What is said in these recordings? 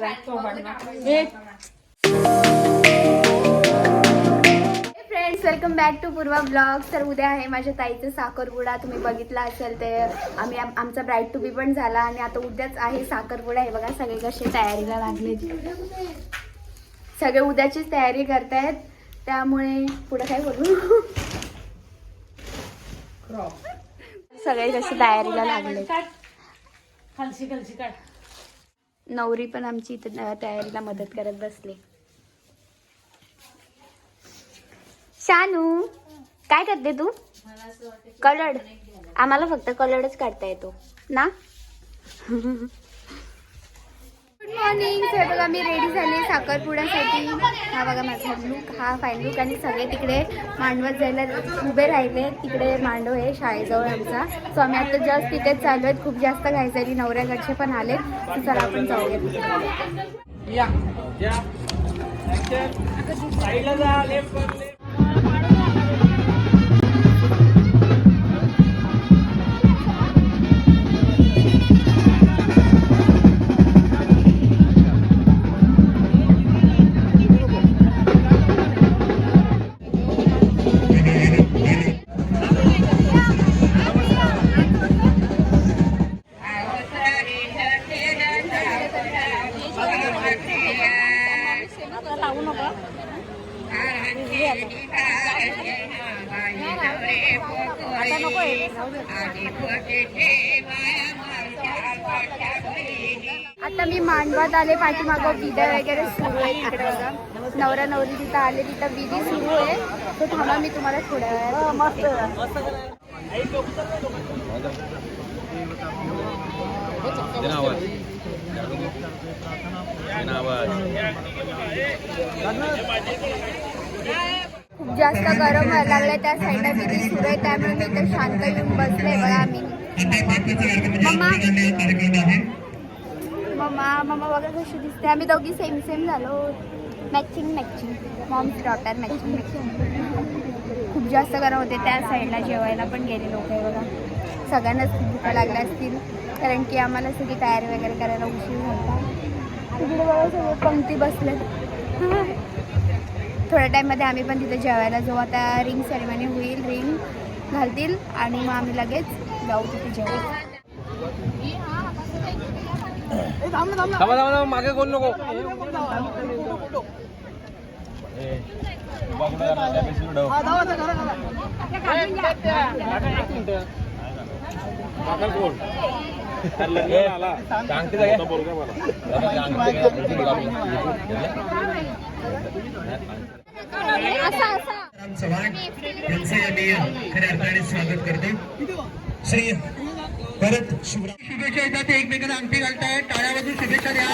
Friends, welcome back to Purva blogs. तर उद्या आहे माझ्या ताईचं साखरपुडा. तुम्ही बघितला असेल ते आमचा ब्राईड टू बी पण झाला आणि आता उद्याच आहे साखरपुडा. हे बघा सगळे कसे तयारीला लागले, सगळे उद्याचीच तयारी करतायत. त्यामुळे पुढे काय बोलू, सगळे कसे तयारीला लागले. नवरी पण आमची इथं तयारीला मदत करत बसली. शानू काय करते तू? कलर. आम्हाला फक्त कलरच काढता येतो ना. Good morning. तर बघा मी रेडी झाले साखरपुड्यासाठी. हा बघा माझा लुक, हा फाईन लुक. आणि सगळे तिकडे मांडवात जायला उभे राहिले. तिकडे मांडव आहे शाळेजवळ आमचा. सो आम्ही आता जस्ट तिथेच चालू आहेत. खूप जास्त घाई झाली, नवऱ्याकडचे पण आले. तर चला आपण जाऊया. आता मी मांडवात आले. पाठीमागं विधी वगैरे सुरू आहे तिकडे बघा. नवरा नवरी तिथं आले, तिथं विधी सुरू आहे. तो थांबा, मी तुम्हाला थोड्या वेळात मस्त. खूप जास्त गरम व्हायला लागलंय. त्या साईडला विधी सुरू आहे, त्यामुळे मी इथं शांत येऊन बसले बघा. आम्ही मम्मा बघा कशी दिसते. आम्ही दोघी सेम सेम झालो. Matching moms daughter matching. खूप जास्त गरम होते. त्या साईडला जेवायला पण गेले लोक आहे बघा. सगळ्यांनाच खूप भुका लागल्या असतील, कारण की आम्हाला सगळी तयारी वगैरे करायला उशीर होता. तिकडे बघा सगळे पंक्ती बसले. थोड्या टाईममध्ये आम्ही पण तिथे जेवायला जाऊ. आता रिंग सेरेमनी होईल, रिंग घालतील आणि मग आम्ही लगेच जाऊ तिथे जेवायला. मागे कोण नको. चव्हाण यांचे आम्ही खऱ्या अर्थाने स्वागत करतो. श्री भरत शिवराज शुभेच्छा येतात. ते एकमेकांना अंगठी घालतायत. टाळ्या वाजून शुभेच्छा द्या.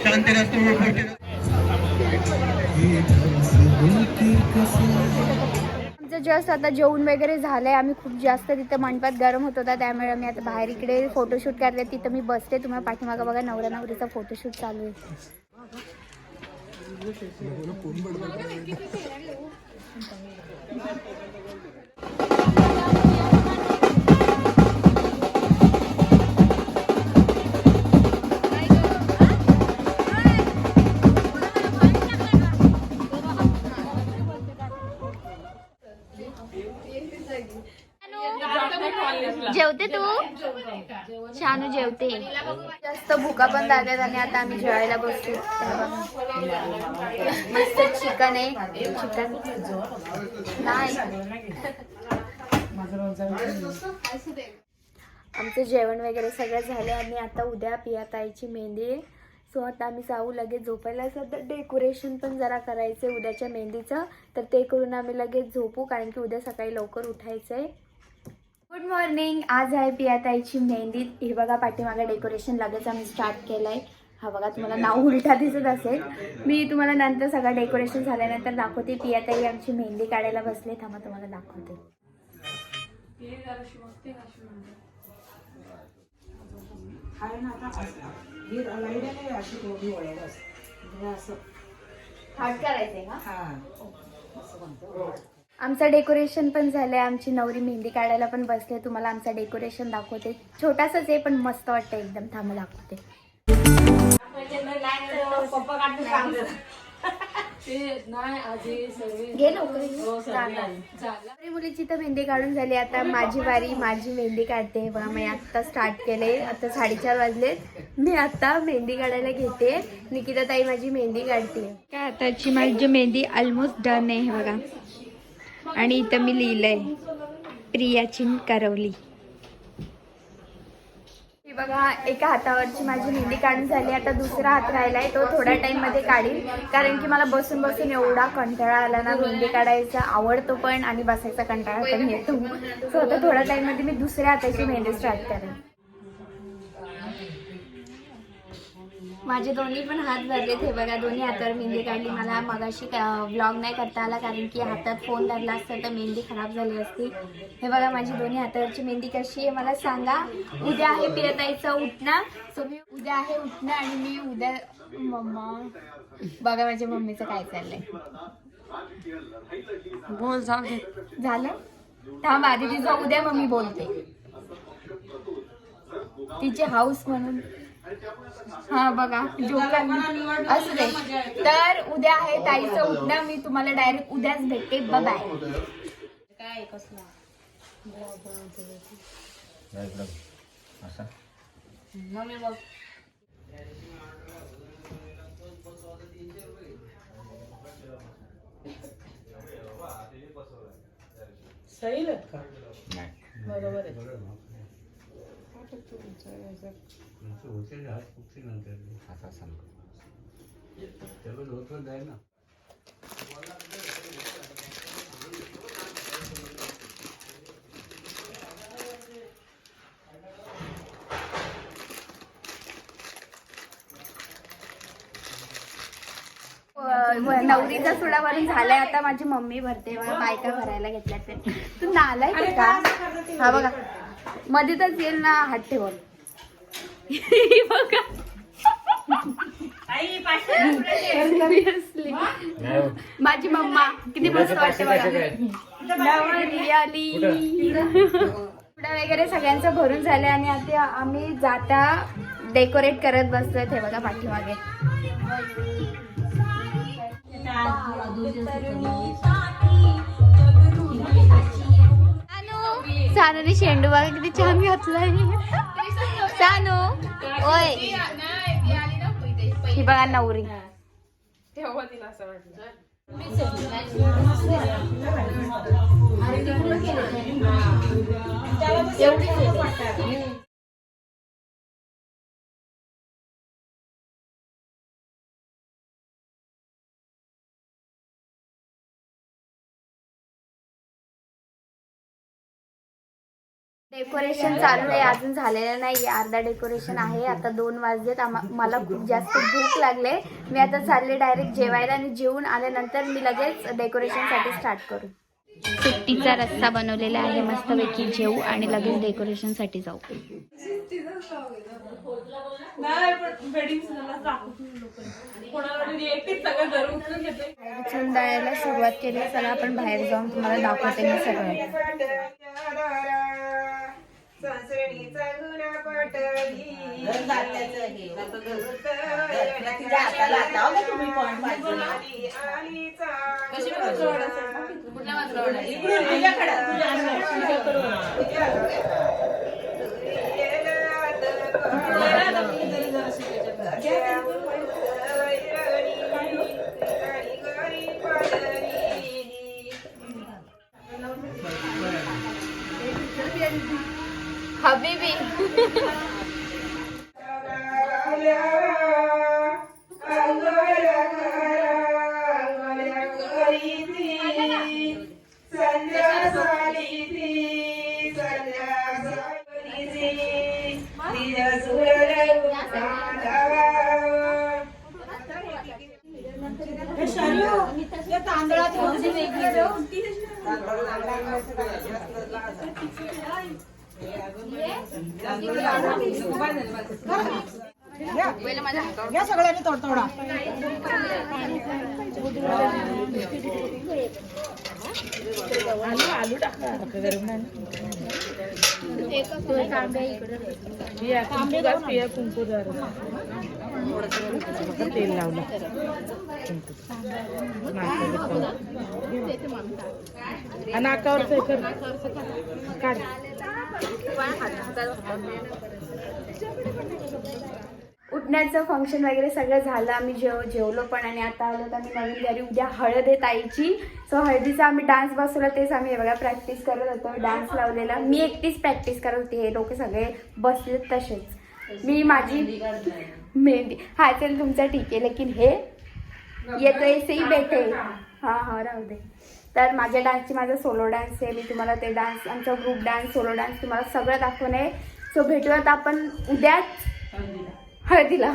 शांती राष्ट्र. आमचं जस्ट आता जेवण वगैरे झालंय. आम्ही खूप जास्त तिथं मंडपात गरम होत होता, त्यामुळे आम्ही आता बाहेर इकडे फोटोशूट करले. तिथं मी बसते. तुम्हाला पाठीमागं बघा नवरा नवरीचा फोटोशूट चालू आहे. जेवते तू? शानू जेवते. जास्त भुका पण लागतात आणि आता आम्ही जेवायला बसतो. मस्त चिकन आहे. चिकन नाही, आमचं जेवण वगैरे सगळं झालं आणि आता उद्या पियाताईची मेहंदी आहे. सो आता आम्ही जाऊ लगेच झोपायला. सध्या डेकोरेशन पण जरा करायचं आहे उद्याच्या मेहंदीचं, तर ते करून आम्ही लगेच झोपू, कारण की उद्या सकाळी लवकर उठायचं आहे. Good morning. आज आहे पियाताईची मेहंदी. हे बघा पाठीमागे डेकोरेशन लगेच आम्ही स्टार्ट केलं आहे. हा बघा तुम्हाला नाव उलटा दिसत असेल. मी तुम्हाला नंतर सगळं डेकोरेशन झाल्यानंतर दाखवते. पियाताई आमची मेहंदी काढायला बसले. थांबा तुम्हाला दाखवते. आहे ना आता ही लाईट आहे अशी दोन्ही वळ्याला असते असं हात करायचंय का? हा असं म्हणतो. आमचं डेकोरेशन पण झालंय. आमची नवरी मेहंदी काढायला पण बसले. तुम्हाला आमचं डेकोरेशन दाखवते. छोटासाच आहे पण मस्त वाटतं एकदम. थांबा दाखवते. घे लवकर. नवरी मुलीची तर मेहंदी काढून झाली. आता माझी वारी. माझी मेहंदी काढते बघा. मी आता स्टार्ट केले. आता 4:30 वाजलेत. मी आता मेहंदी काढायला घेते. निकिता ताई माझी मेहंदी काढते. काय आताची माझी मेहंदी ऑलमोस्ट डन आहे बघा. आणि इथं मी लिहिलंय प्रियाची करवली. ही बघा एका हातावरची माझी मेहंदी काढून झाली. आता दुसरा हात राहिलाय. तो थोड्या टाइम मध्ये काढील. कारण की मला बसून बसून एवढा कंटाळा आला ना. मेहंदी काढायचा आवडतो पण आणि बसायचा कंटाळा पण येतो. सो आता थोड्या टाइम मध्ये मी दुसऱ्या हाताची मेहंदी स्टार्ट करेन. माझे दोन्ही पण हात भरलेत. हे बघा दोन्ही हातावर मेहंदी काढली. मला मगाशी व्लॉग नाही करता आला कारण की हातात फोन धरला असता तर मेहंदी खराब झाली असती. हे बघा माझी दोन्ही हातावरची मेहंदी कशी आहे मला सांगा. उद्या आहे प्रियताईचा उठणं. सो मी उद्या आहे उठणं आणि मी उद्या मम्मा बघा माझ्या मम्मीचं काय चाललंय. बोल जाऊ झालं. थांब आधी तिचं उद्या मम्मी बोलते. तिचे हाऊस म्हणून. हा बघा जोकर असू दे. तर उद्या आहे ताईचं उठणं. मी तुम्हाला डायरेक्ट उद्याच भेटते. Bye bye. काय कसला मम्मी बघ सही का बरोबर आहे. नवरीचा सुडा भरून झालाय. आता माझी मम्मी भरते. बायका भरायला घेतल्यात ते. तू नालाय का? हा बघा मध्येच येईल ना हात ठेवून. बघा माझी मम्मा किती मस्त वाटते बघा. नवरी आली. सुडा वगैरे सगळ्यांचं भरून झालं आणि आता आम्ही जाता डेकोरेट करत बसतोय. हे बघा पाठीमागे. सानूने शेंडू बघा किती छान घातलाय. सानू ओय ही बघा नवरी. डेकोरेशन चालू आहे. अजून झालेलं नाही. अर्धा डेकोरेशन आहे. आता 2 वाजलेत. मला खूप जास्त भूक लागले. मी आता चालले डायरेक्ट जेवायला आणि जेवून आल्यानंतर मी लगेच डेकोरेशनसाठी स्टार्ट करू. सुट्टीचा रस्सा बनवलेला आहे. मस्तपैकी जेवू आणि लगेच डेकोरेशनसाठी जाऊ. चुंदाळ्याला सुरुवात केली. चला आपण बाहेर जाऊन तुम्हाला दाखवते मी सगळं. संसरणीचा गुन्हा पटली हबीबी तांदळाची या सगळ्यांनी तोडतोडा. आलू टाका गरम नाही. कुंकू तेल लावलं. नाकावर काढ. उठण्याचं फंक्शन वगैरे सगळं झालं. आम्ही जेवलो पण आणि आता आलो तर आम्ही नवीन घरी. उद्या हळद आहे ताईची. सो हळदीचा आम्ही डान्स बसवला. तेच आम्ही बघा प्रॅक्टिस करत होतो. डान्स लावलेला मी एकटीच प्रॅक्टिस करत होती. हे लोक सगळे बसले तसेच. मी माझी मेहंदी. हा चल तुमचा ठीक आहे. लेकिन हे येतो ऐसेही बैठे. हां राहू दे. तर माझ्या डान्सची माझा सोलो डान्स आहे. मी तुम्हाला ते डान्स आमचा ग्रुप डान्स सोलो डान्स तुम्हाला सगळं दाखवून आहे. सो भेटूयात आपण उद्याच हळदीला.